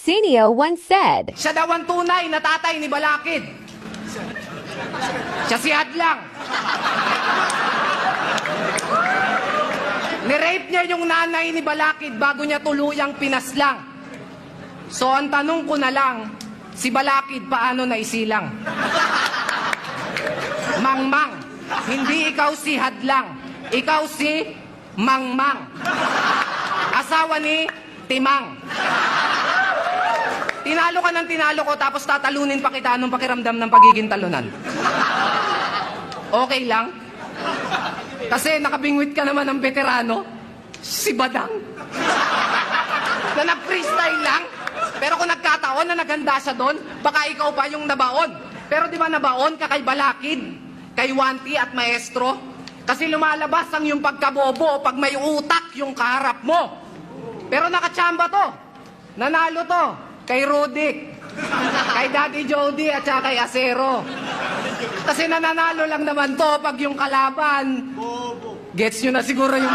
Arsenio once said, Siya daw ang tunay na tatay ni Balakid. Siya si Hadlang. Nirape niya yung nanay ni Balakid bago niya tuluyang pinaslang. So ang tanong ko na lang, si Balakid paano naisilang? Mangmang, hindi ikaw si Hadlang. Ikaw si Mangmang. Asawa ni Timang. Tinalo ka ng tinalo ko tapos tatalunin pa kita anong pakiramdam ng pagiging talunan. Okay lang? Kasi nakabingwit ka naman ng veterano, si Badang. Na nag-freestyle lang. Pero kung nagkataon na naganda siya doon, baka ikaw pa yung nabaon. Pero di ba nabaon ka kay Balakid, kay Wanti at Maestro? Kasi lumalabas ang yung pagkabobo pag may utak yung kaharap mo. Pero nakachamba to. Nanalo to. Kay Rudik, kay Daddy Jody at saka kay Acero. Kasi nananalo lang naman to pag yung kalaban. Gets nyo na siguro yung